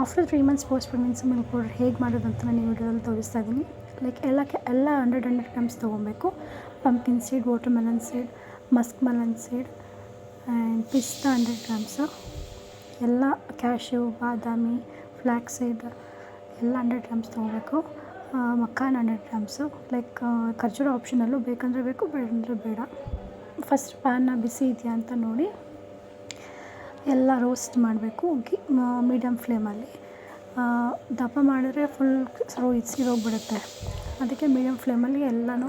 After 3 months post pregnancy milk powder ಹೇಗೆ ಮಾಡೋದು ಅಂತ ನಾನು ಈ ವಿಡಿಯೋದಲ್ಲಿ ತೋರಿಸ್ತಾ ಇದ್ದೀನಿ. ಲೈಕ್ ಎಲ್ಲ 100 ಗ್ರಾಮ್ಸ್ ತೊಗೊಬೇಕು. Pumpkin seed, water melon seed, Musk melon seed and ಪಿಸ್ತಾ 100 ಗ್ರಾಮ್ಸು, ಎಲ್ಲ ಕ್ಯಾಶ್ಯೂ, ಬಾದಾಮಿ, ಫ್ಲ್ಯಾಕ್ಸ್ ಸೀಡ್ ಎಲ್ಲ 100 ಗ್ರಾಮ್ಸ್ ತೊಗೋಬೇಕು. ಮಕ್ಕಾನ್ 100 ಗ್ರಾಮ್ಸು. ಲೈಕ್ ಖರ್ಜೂರ ಆಪ್ಷನಲ್ಲು, ಬೇಕಂದರೆ ಬೇಕು, ಬೇಡಂದರೆ ಬೇಡ. ಫಸ್ಟ್ ಪ್ಯಾನ್ನ ಬಿಸಿ ಇದೆಯಾ ಅಂತ ನೋಡಿ ಎಲ್ಲ ರೋಸ್ಟ್ ಮಾಡಬೇಕು ಮೀಡಿಯಮ್ ಫ್ಲೇಮಲ್ಲಿ. ದಪ್ಪ ಮಾಡಿದ್ರೆ ಫುಲ್ ಸಿರೋಗ್ಬಿಡುತ್ತೆ. ಅದಕ್ಕೆ ಮೀಡಿಯಮ್ ಫ್ಲೇಮಲ್ಲಿ ಎಲ್ಲನೂ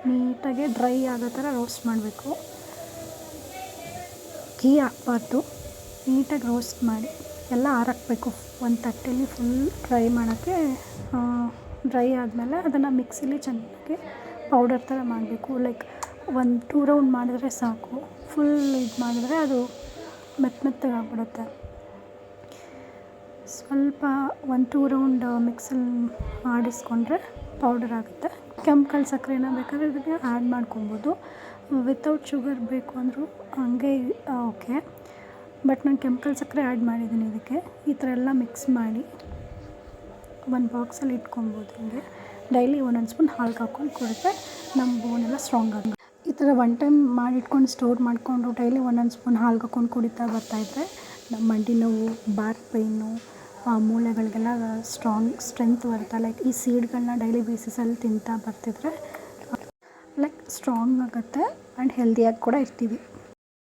ನೀಟಾಗಿ ಡ್ರೈ ಆಗೋ ಥರ ರೋಸ್ಟ್ ಮಾಡಬೇಕು. ಘೀ ಹಾಕ್ಬಾರ್ದು, ನೀಟಾಗಿ ರೋಸ್ಟ್ ಮಾಡಿ ಎಲ್ಲ ಆರಾಕಬೇಕು. ಒಂದು ತಟ್ಟೆಯಲ್ಲಿ ಫುಲ್ ಡ್ರೈ ಮಾಡೋಕ್ಕೆ. ಡ್ರೈ ಆದಮೇಲೆ ಅದನ್ನು ಮಿಕ್ಸಿಲಿ ಚೆನ್ನಾಗಿ ಪೌಡರ್ ಥರ ಮಾಡಬೇಕು. ಲೈಕ್ 1-2 ರೌಂಡ್ ಮಾಡಿದ್ರೆ ಸಾಕು. ಫುಲ್ ಇದು ಮಾಡಿದ್ರೆ ಅದು ಮೆತ್ತಗಾಗ್ಬಿಡುತ್ತೆ. ಸ್ವಲ್ಪ 1-2 ರೌಂಡ್ ಮಿಕ್ಸಲ್ಲಿ ಆಡಿಸ್ಕೊಂಡ್ರೆ ಪೌಡರ್ ಆಗುತ್ತೆ. ಕೆಂಪು ಸಕ್ಕರೆನ ಬೇಕಾದರೆ ಇದಕ್ಕೆ ಆ್ಯಡ್ ಮಾಡ್ಕೊಬೋದು. ವಿತೌಟ್ ಶುಗರ್ ಬೇಕು ಅಂದರೂ ಹಂಗೆ ಓಕೆ. ಬಟ್ ನಾನು ಕೆಂಪು ಸಕ್ಕರೆ ಆ್ಯಡ್ ಮಾಡಿದ್ದೀನಿ ಇದಕ್ಕೆ. ಈ ಥರ ಎಲ್ಲ ಮಿಕ್ಸ್ ಮಾಡಿ ಒಂದು ಬಾಕ್ಸಲ್ಲಿ ಇಟ್ಕೊಬೋದು. ಹಿಂಗೆ ಡೈಲಿ 1 ಸ್ಪೂನ್ ಹಾಲ್ಗೆ ಹಾಕ್ಕೊಂಡು ಕುಡಿದ್ರೆ ನಮ್ಮ ಬೋನೆಲ್ಲ ಸ್ಟ್ರಾಂಗ್ ಆಗುತ್ತೆ. ಈ ಥರ 1 ಟೈಮ್ ಮಾಡಿಟ್ಕೊಂಡು ಸ್ಟೋರ್ ಮಾಡಿಕೊಂಡು ಡೈಲಿ 1 ಸ್ಪೂನ್ ಹಾಲ್ಗೆ ಹಾಕ್ಕೊಂಡು ಕುಡಿತಾ ಬರ್ತಾಯಿದ್ರೆ ನಮ್ಮ ಮಂಡಿ ನೋವು, ಬ್ಯಾಕ್ ಪೈನು, ಮೂಳೆಗಳಿಗೆಲ್ಲ ಸ್ಟ್ರೆಂತ್ ಬರುತ್ತೆ. ಲೈಕ್ ಈ ಸೀಡ್ಗಳನ್ನ ಡೈಲಿ ಬೇಸಿಸಲ್ಲಿ ತಿಂತಾ ಬರ್ತಿದ್ರೆ ಲೈಕ್ ಸ್ಟ್ರಾಂಗ್ ಆಗುತ್ತೆ ಆ್ಯಂಡ್ ಹೆಲ್ದಿಯಾಗಿ ಕೂಡ ಇರ್ತೀವಿ.